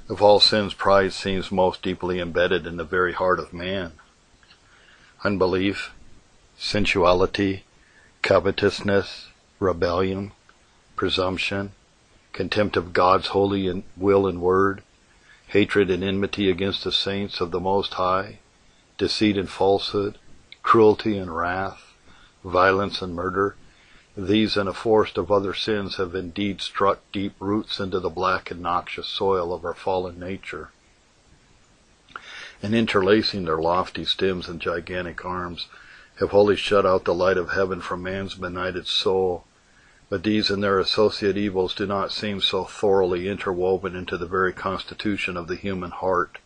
Of all sins, pride seems most deeply embedded in the very heart of man. Unbelief, sensuality, covetousness, rebellion, presumption, contempt of God's holy will and word, hatred and enmity against the saints of the Most High, deceit and falsehood, cruelty and wrath, violence and murder, these and a forest of other sins have indeed struck deep roots into the black and noxious soil of our fallen nature, and interlacing their lofty stems and gigantic arms, have wholly shut out the light of heaven from man's benighted soul. But these and their associate evils do not seem so thoroughly interwoven into the very constitution of the human heart,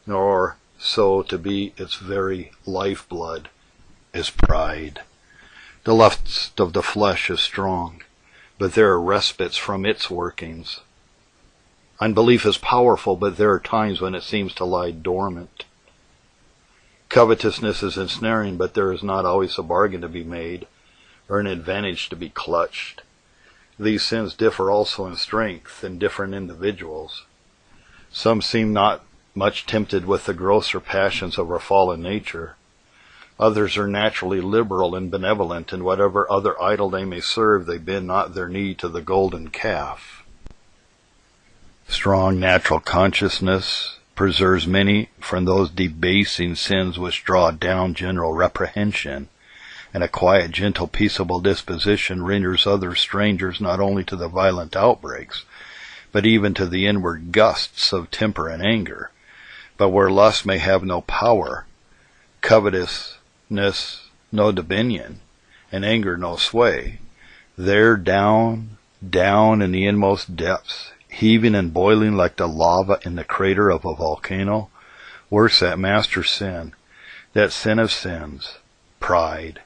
nor so to be its very lifeblood, as pride. The lust of the flesh is strong, but there are respites from its workings. Unbelief is powerful, but there are times when it seems to lie dormant. Covetousness is ensnaring, but there is not always a bargain to be made, or an advantage to be clutched. These sins differ also in strength in different individuals. Some seem not much tempted with the grosser passions of our fallen nature. Others are naturally liberal and benevolent, and whatever other idol they may serve, they bend not their knee to the golden calf. Strong natural consciousness preserves many from those debasing sins which draw down general reprehension, and a quiet, gentle, peaceable disposition renders others strangers not only to the violent outbreaks, but even to the inward gusts of temper and anger. But where lust may have no power, covetousness no dominion, and anger no sway, there down in the inmost depths, heaving and boiling like the lava in the crater of a volcano, works that master sin, that sin of sins, pride.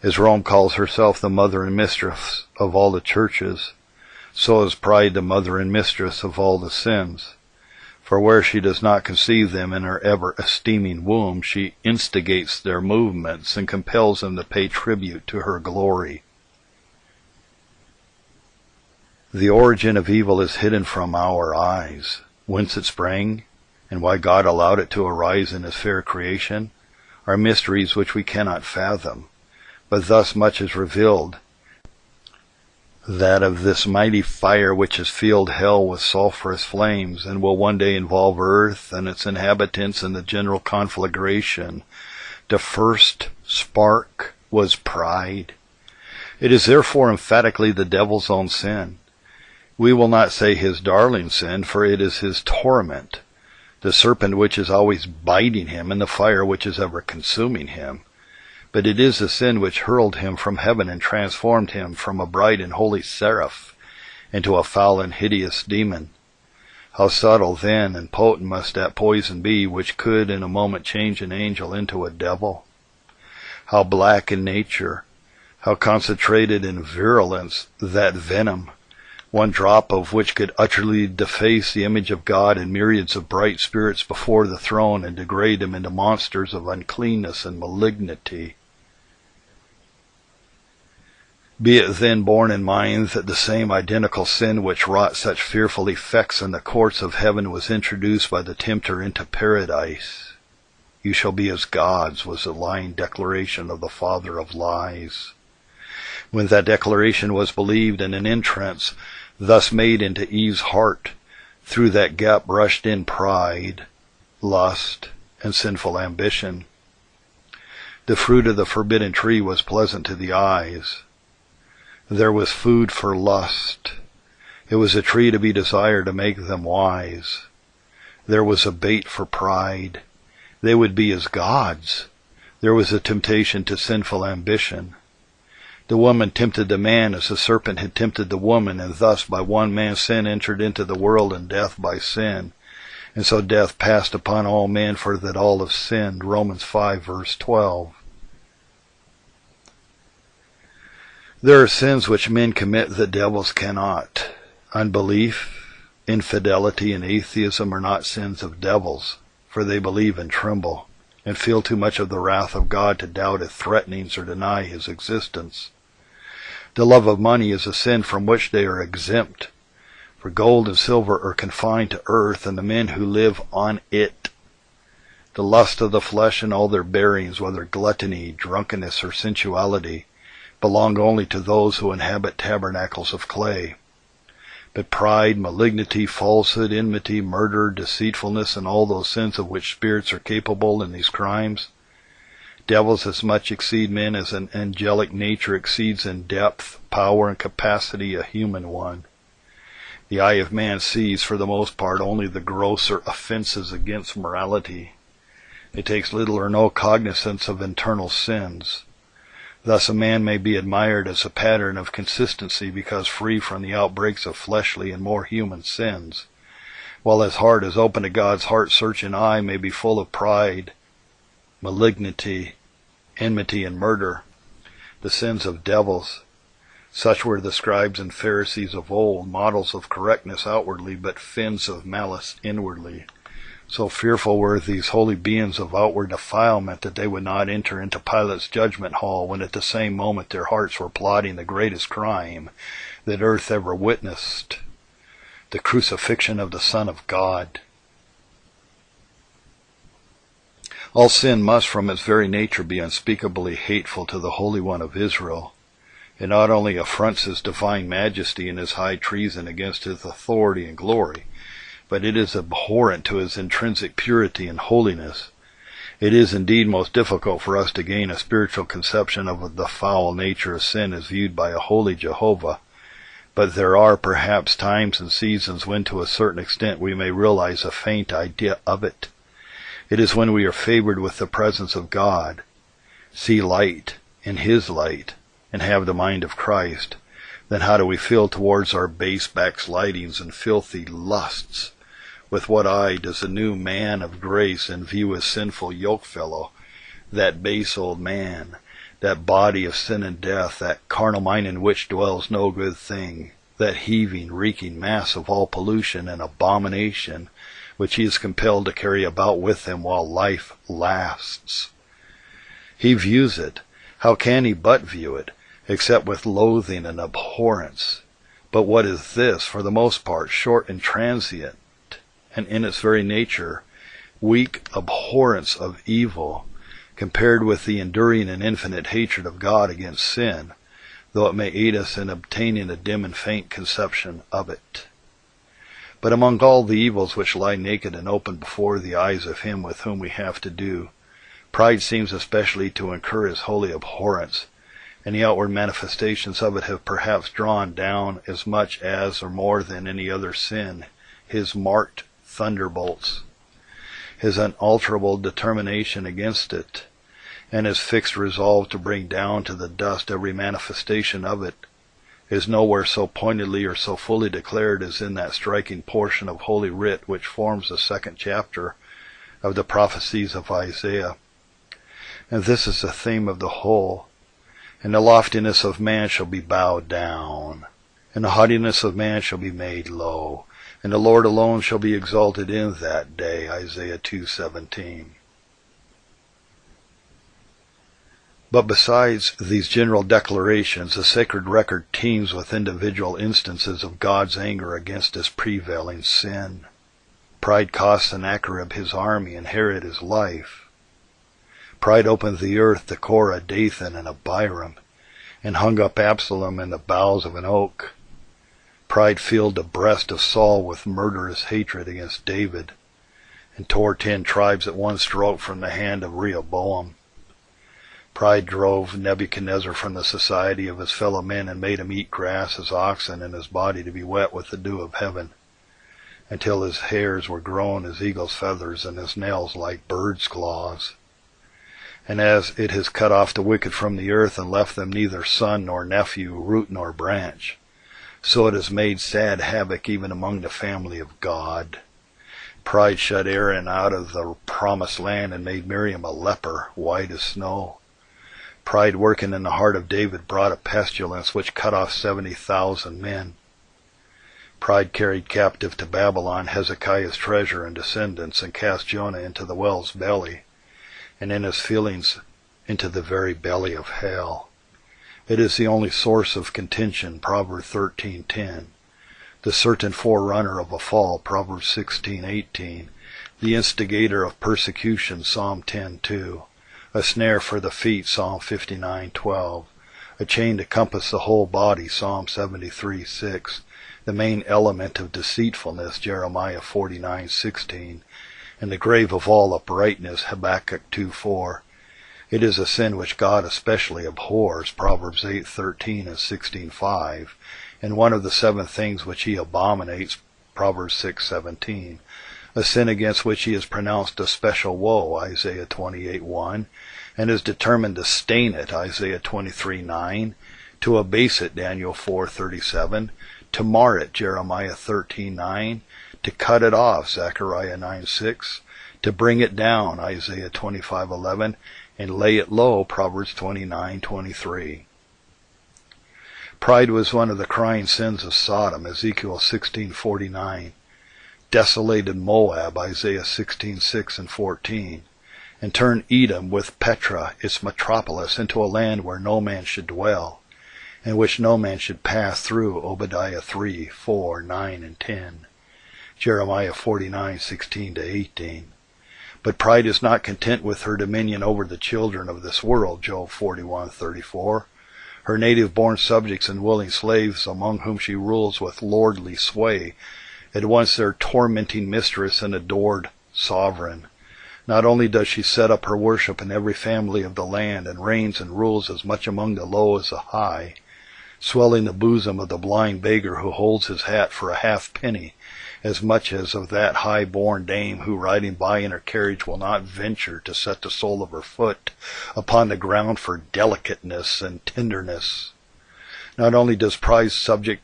As Rome calls herself the mother and mistress of all the churches, so is pride the mother and mistress of all the sins. For where she does not conceive them in her ever-esteeming womb, she instigates their movements and compels them to pay tribute to her glory. The origin of evil is hidden from our eyes. Whence it sprang, and why God allowed it to arise in His fair creation, are mysteries which we cannot fathom. But thus much is revealed, that of this mighty fire which has filled hell with sulphurous flames, and will one day involve earth and its inhabitants in the general conflagration, the first spark was pride. It is therefore emphatically the devil's own sin. We will not say his darling sin, for it is his torment, the serpent which is always biting him, and the fire which is ever consuming him. But it is the sin which hurled him from heaven and transformed him from a bright and holy seraph into a foul and hideous demon. How subtle then and potent must that poison be which could in a moment change an angel into a devil? How black in nature, how concentrated in virulence that venom, one drop of which could utterly deface the image of God and myriads of bright spirits before the throne and degrade them into monsters of uncleanness and malignity. Be it then borne in mind that the same identical sin which wrought such fearful effects in the courts of heaven was introduced by the tempter into paradise. You shall be as gods was the lying declaration of the father of lies. When that declaration was believed, and an entrance thus made into Eve's heart, through that gap rushed in pride, lust, and sinful ambition. The fruit of the forbidden tree was pleasant to the eyes. There was food for lust. It was a tree to be desired to make them wise. There was a bait for pride. They would be as gods. There was a temptation to sinful ambition. The woman tempted the man as the serpent had tempted the woman, and thus by one man's sin entered into the world, and death by sin. And so death passed upon all men, for that all have sinned. Romans 5 verse 12. There are sins which men commit that devils cannot. Unbelief, infidelity, and atheism are not sins of devils, for they believe and tremble, and feel too much of the wrath of God to doubt His threatenings or deny His existence. The love of money is a sin from which they are exempt, For gold and silver are confined to earth, and the men who live on it. The lust of the flesh and all their bearings, whether gluttony, drunkenness, or sensuality, belong only to those who inhabit tabernacles of clay. But pride, malignity, falsehood, enmity, murder, deceitfulness, and all those sins of which spirits are capable in these crimes, devils as much exceed men as an angelic nature exceeds in depth, power, and capacity a human one. The eye of man sees, for the most part, only the grosser offenses against morality. It takes little or no cognizance of internal sins. Thus a man may be admired as a pattern of consistency because free from the outbreaks of fleshly and more human sins, while his heart is open to God's heart-searching eye may be full of pride, malignity, enmity, and murder, the sins of devils. Such were the scribes and Pharisees of old, models of correctness outwardly, but fins of malice inwardly. So fearful were these holy beings of outward defilement that they would not enter into Pilate's judgment hall when at the same moment their hearts were plotting the greatest crime that earth ever witnessed, the crucifixion of the Son of God. All sin must from its very nature be unspeakably hateful to the Holy One of Israel. It not only affronts his divine majesty and his high treason against his authority and glory, but it is abhorrent to his intrinsic purity and holiness. It is indeed most difficult for us to gain a spiritual conception of the foul nature of sin as viewed by a holy Jehovah, but there are perhaps times and seasons when to a certain extent we may realize a faint idea of it. It is when we are favored with the presence of God, see light in his light, and have the mind of Christ. Then how do we feel towards our base backslidings and filthy lusts? With what eye does a new man of grace view his sinful yokefellow, that base old man, that body of sin and death, that carnal mind in which dwells no good thing, that heaving, reeking mass of all pollution and abomination, which he is compelled to carry about with him while life lasts? He views it. How can he but view it, except with loathing and abhorrence? But what is this, for the most part, short and transient, and in its very nature, weak abhorrence of evil, compared with the enduring and infinite hatred of God against sin, though it may aid us in obtaining a dim and faint conception of it. But among all the evils which lie naked and open before the eyes of him with whom we have to do, pride seems especially to incur his holy abhorrence, and the outward manifestations of it have perhaps drawn down as much as or more than any other sin his marked thunderbolts, his unalterable determination against it, and his fixed resolve to bring down to the dust every manifestation of it, is nowhere so pointedly or so fully declared as in that striking portion of Holy Writ which forms the 2nd chapter of the prophecies of Isaiah. And this is the theme of the whole. And the loftiness of man shall be bowed down, and the haughtiness of man shall be made low, and the Lord alone shall be exalted in that day, Isaiah 2:17. But besides these general declarations, the sacred record teems with individual instances of God's anger against his prevailing sin. Pride cost Sennacherib his army and Herod his life. Pride opened the earth to Korah, Dathan, and Abiram, and hung up Absalom in the boughs of an oak. Pride filled the breast of Saul with murderous hatred against David, and tore 10 tribes at one stroke from the hand of Rehoboam. Pride drove Nebuchadnezzar from the society of his fellow men and made him eat grass as oxen, and his body to be wet with the dew of heaven, until his hairs were grown as eagle's feathers and his nails like birds' claws. And as it has cut off the wicked from the earth and left them neither son nor nephew, root nor branch, so it has made sad havoc even among the family of God. Pride shut Aaron out of the promised land and made Miriam a leper, white as snow. Pride working in the heart of David brought a pestilence which cut off 70,000 men. Pride carried captive to Babylon Hezekiah's treasure and descendants, and cast Jonah into the whale's belly, and in his feelings into the very belly of hell. It is the only source of contention, Proverbs 13:10. the certain forerunner of a fall, Proverbs 16:18, the instigator of persecution, Psalm 10:2, a snare for the feet, Psalm 59:12, a chain to compass the whole body, Psalm 73:6, the main element of deceitfulness, Jeremiah 49:16, and the grave of all uprightness, Habakkuk 2:4. It is a sin which God especially abhors, Proverbs 8:13 and 16:5, and one of the 7 things which he abominates, Proverbs 6:17, a sin against which he has pronounced a special woe, Isaiah 28:1, and is determined to stain it, Isaiah 23:9, to abase it, Daniel 4:37, to mar it, Jeremiah 13:9, to cut it off, Zechariah 9:6, to bring it down, Isaiah 25:11, and lay it low, Proverbs 29:23. Pride was one of the crying sins of Sodom, Ezekiel 16:49, desolated Moab, Isaiah 16:6 and 14, and turned Edom with Petra, its metropolis, into a land where no man should dwell, and which no man should pass through, Obadiah 3, 4, 9, and 10, Jeremiah 49:16-18. But pride is not content with her dominion over the children of this world, Job 41:34. Her native-born subjects and willing slaves, among whom she rules with lordly sway, at once their tormenting mistress and adored sovereign. Not only does she set up her worship in every family of the land, and reigns and rules as much among the low as the high, swelling the bosom of the blind beggar who holds his hat for a halfpenny, as much as of that high-born dame who, riding by in her carriage, will not venture to set the sole of her foot upon the ground for delicateness and tenderness. Not only does pride subject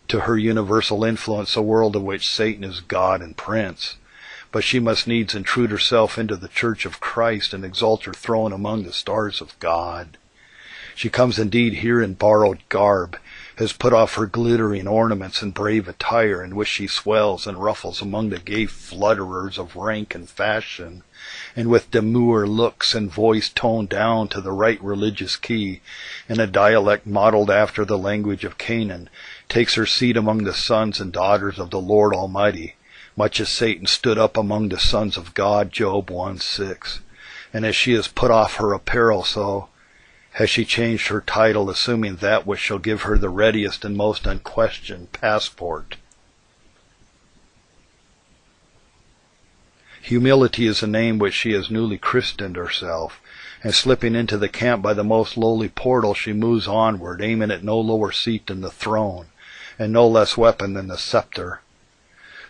to her universal influence a world of which Satan is God and prince, but she must needs intrude herself into the church of Christ and exalt her throne among the stars of God. She comes indeed here in borrowed garb, has put off her glittering ornaments and brave attire, in which she swells and ruffles among the gay flutterers of rank and fashion, and with demure looks and voice toned down to the right religious key, in a dialect modeled after the language of Canaan, takes her seat among the sons and daughters of the Lord Almighty, much as Satan stood up among the sons of God, Job 1:6. And as she has put off her apparel, so has she changed her title, assuming that which shall give her the readiest and most unquestioned passport. Humility is a name which she has newly christened herself, and slipping into the camp by the most lowly portal, she moves onward, aiming at no lower seat than the throne, and no less weapon than the scepter.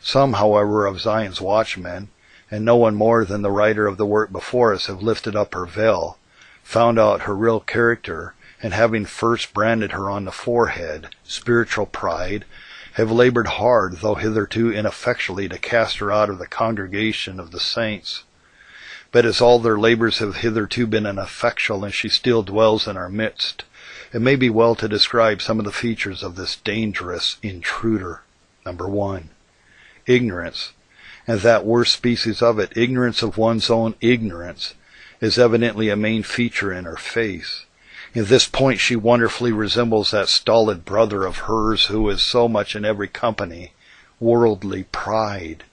Some, however, of Zion's watchmen, and no one more than the writer of the work before us, have lifted up her veil, found out her real character, and having first branded her on the forehead, spiritual pride, have labored hard, though hitherto ineffectually, to cast her out of the congregation of the saints. But as all their labors have hitherto been ineffectual, and she still dwells in our midst, it may be well to describe some of the features of this dangerous intruder. Number 1, ignorance, and that worst species of it, ignorance of one's own ignorance, is evidently a main feature in her face. In this point she wonderfully resembles that stolid brother of hers who is so much in every company, worldly pride.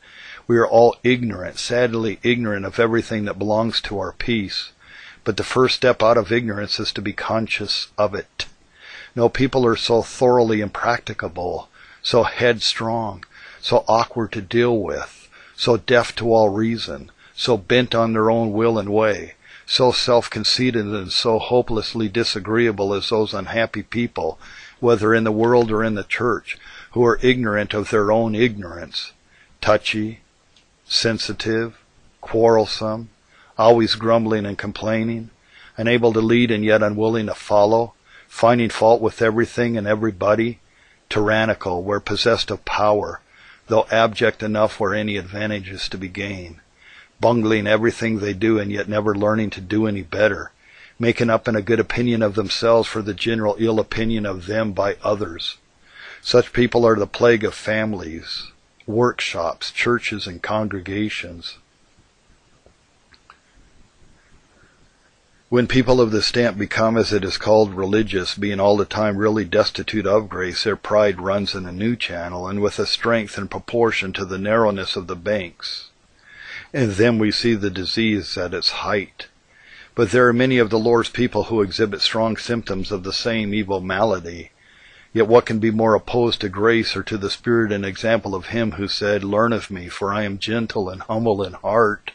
We are all ignorant, sadly ignorant of everything that belongs to our peace. But the first step out of ignorance is to be conscious of it. No people are so thoroughly impracticable, so headstrong, so awkward to deal with, so deaf to all reason, so bent on their own will and way, so self-conceited and so hopelessly disagreeable as those unhappy people, whether in the world or in the church, who are ignorant of their own ignorance, touchy, sensitive, quarrelsome, always grumbling and complaining, unable to lead and yet unwilling to follow, finding fault with everything and everybody, tyrannical where possessed of power, though abject enough where any advantage is to be gained, bungling everything they do and yet never learning to do any better, making up in a good opinion of themselves for the general ill opinion of them by others. Such people are the plague of families, workshops, churches, and congregations. When people of this stamp become, as it is called, religious, being all the time really destitute of grace, their pride runs in a new channel, and with a strength in proportion to the narrowness of the banks. In them we see the disease at its height. But there are many of the Lord's people who exhibit strong symptoms of the same evil malady. Yet what can be more opposed to grace or to the spirit and example of him who said, "Learn of me, for I am gentle and humble in heart"?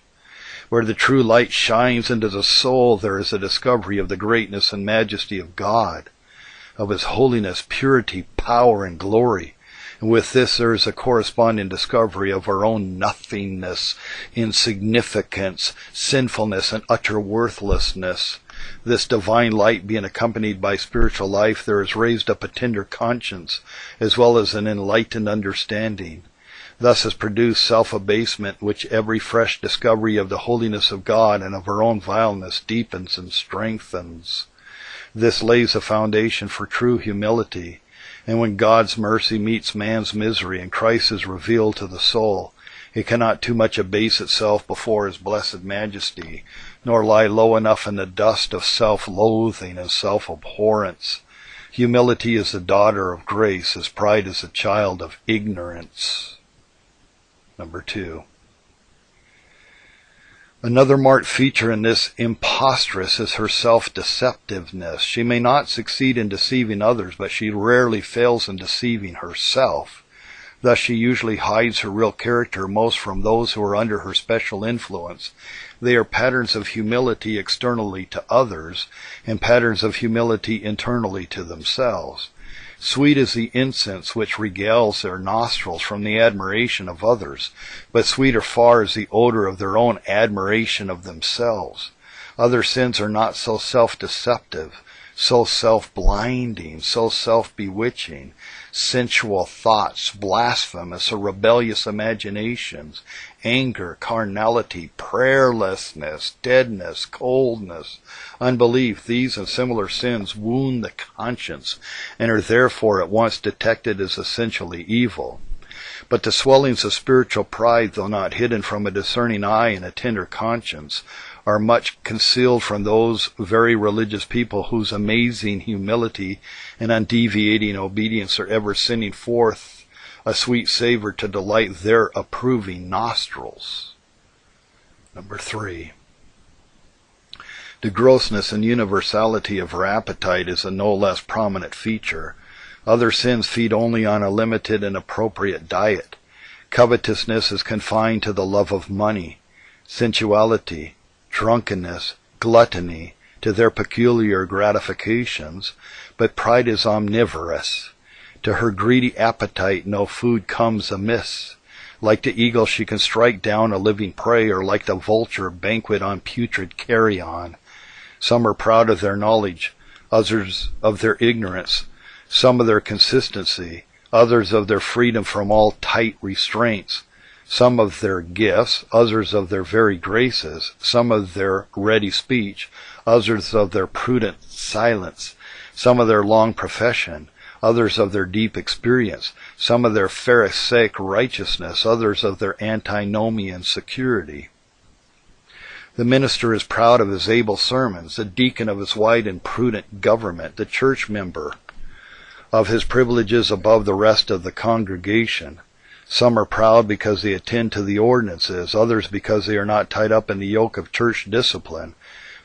Where the true light shines into the soul, there is a discovery of the greatness and majesty of God, of his holiness, purity, power, and glory. And with this there is a corresponding discovery of our own nothingness, insignificance, sinfulness, and utter worthlessness. This divine light being accompanied by spiritual life, there is raised up a tender conscience, as well as an enlightened understanding. Thus is produced self-abasement, which every fresh discovery of the holiness of God and of our own vileness deepens and strengthens. This lays a foundation for true humility. And when God's mercy meets man's misery and Christ is revealed to the soul, it cannot too much abase itself before his blessed majesty, nor lie low enough in the dust of self-loathing and self-abhorrence. Humility is the daughter of grace, as pride is the child of ignorance. Number 2. Another marked feature in this impostress is her self-deceptiveness. She may not succeed in deceiving others, but she rarely fails in deceiving herself. Thus she usually hides her real character most from those who are under her special influence. They are patterns of humility externally to others, and patterns of humility internally to themselves. Sweet is the incense which regales their nostrils from the admiration of others, but sweeter far is the odor of their own admiration of themselves. Other sins are not so self-deceptive, so self-blinding, so self-bewitching. Sensual thoughts, blasphemous or rebellious imaginations, anger, carnality, prayerlessness, deadness, coldness, unbelief, these and similar sins wound the conscience and are therefore at once detected as essentially evil. But the swellings of spiritual pride, though not hidden from a discerning eye and a tender conscience, are much concealed from those very religious people whose amazing humility and undeviating obedience are ever sending forth a sweet savor to delight their approving nostrils. Number 3. The grossness and universality of her appetite is a no less prominent feature. Other sins feed only on a limited and appropriate diet. Covetousness is confined to the love of money, sensuality, drunkenness, gluttony, to their peculiar gratifications, but pride is omnivorous. To her greedy appetite no food comes amiss. Like the eagle she can strike down a living prey, or like the vulture banquet on putrid carrion. Some are proud of their knowledge, others of their ignorance, some of their consistency, others of their freedom from all tight restraints, some of their gifts, others of their very graces, some of their ready speech, others of their prudent silence, some of their long profession, others of their deep experience, some of their Pharisaic righteousness, others of their antinomian security. The minister is proud of his able sermons, the deacon of his wide and prudent government, the church member of his privileges above the rest of the congregation. Some are proud because they attend to the ordinances, others because they are not tied up in the yoke of church discipline.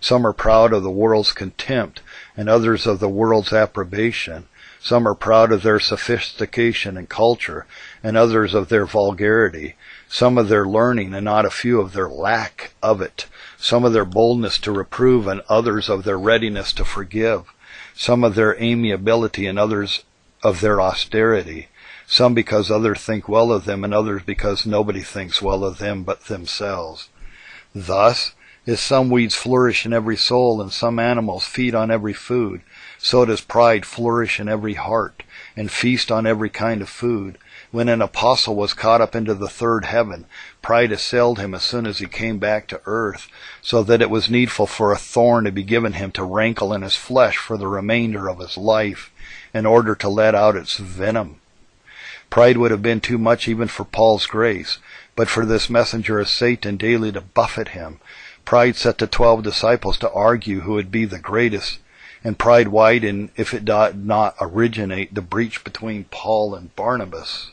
Some are proud of the world's contempt, and others of the world's approbation. Some are proud of their sophistication and culture, and others of their vulgarity. Some of their learning, and not a few of their lack of it. Some of their boldness to reprove, and others of their readiness to forgive. Some of their amiability, and others of their austerity. Some because others think well of them, and others because nobody thinks well of them but themselves. Thus, as some weeds flourish in every soul, and some animals feed on every food, so does pride flourish in every heart, and feast on every kind of food. When an apostle was caught up into the third heaven, pride assailed him as soon as he came back to earth, so that it was needful for a thorn to be given him to rankle in his flesh for the remainder of his life, in order to let out its venom. Pride would have been too much even for Paul's grace, but for this messenger of Satan daily to buffet him. Pride set the 12 disciples to argue who would be the greatest, and pride widened, if it did not originate, the breach between Paul and Barnabas.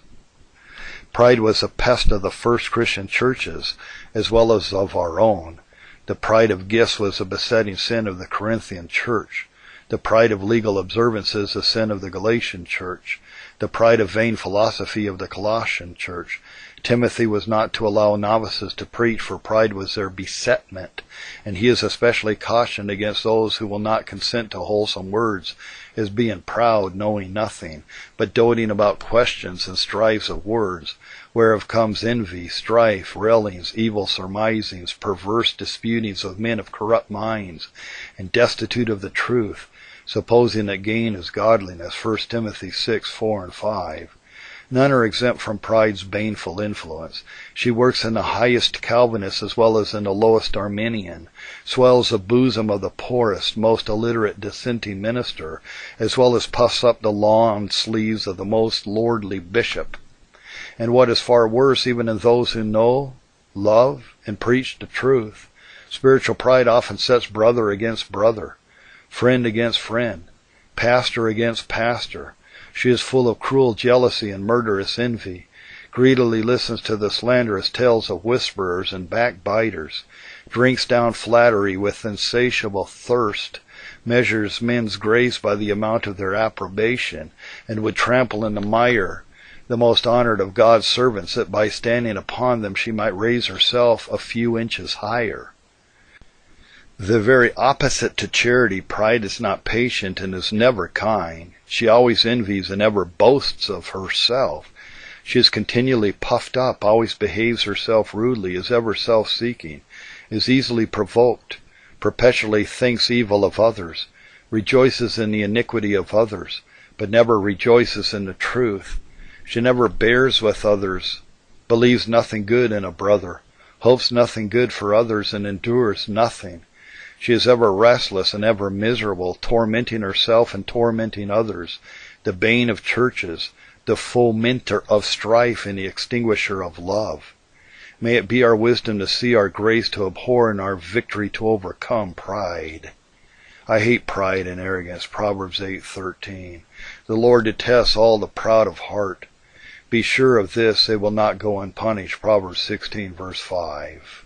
Pride was a pest of the first Christian churches, as well as of our own. The pride of gifts was a besetting sin of the Corinthian church. The pride of legal observances, a sin of the Galatian church. The pride of vain philosophy of the Colossian church. Timothy was not to allow novices to preach, for pride was their besetment, and he is especially cautioned against those who will not consent to wholesome words, as being proud, knowing nothing, but doting about questions and strifes of words, whereof comes envy, strife, railings, evil surmisings, perverse disputings of men of corrupt minds, and destitute of the truth, supposing that gain is godliness. 1 Timothy 6:4-5. None are exempt from pride's baneful influence. She works in the highest Calvinist as well as in the lowest Arminian, swells the bosom of the poorest, most illiterate dissenting minister, as well as puffs up the lawn sleeves of the most lordly bishop. And what is far worse, even in those who know, love, and preach the truth, spiritual pride often sets brother against brother, friend against friend, pastor against pastor. She is full of cruel jealousy and murderous envy, greedily listens to the slanderous tales of whisperers and backbiters, drinks down flattery with insatiable thirst, measures men's grace by the amount of their approbation, and would trample in the mire the most honored of God's servants, that by standing upon them she might raise herself a few inches higher. The very opposite to charity, pride is not patient and is never kind. She always envies and ever boasts of herself. She is continually puffed up, always behaves herself rudely, is ever self-seeking, is easily provoked, perpetually thinks evil of others, rejoices in the iniquity of others, but never rejoices in the truth. She never bears with others, believes nothing good in a brother, hopes nothing good for others, and endures nothing. She is ever restless and ever miserable, tormenting herself and tormenting others, the bane of churches, the fomenter of strife and the extinguisher of love. May it be our wisdom to see our grace to abhor and our victory to overcome pride. I hate pride and arrogance. Proverbs 8:13. The Lord detests all the proud of heart. Be sure of this, they will not go unpunished. Proverbs 16:5.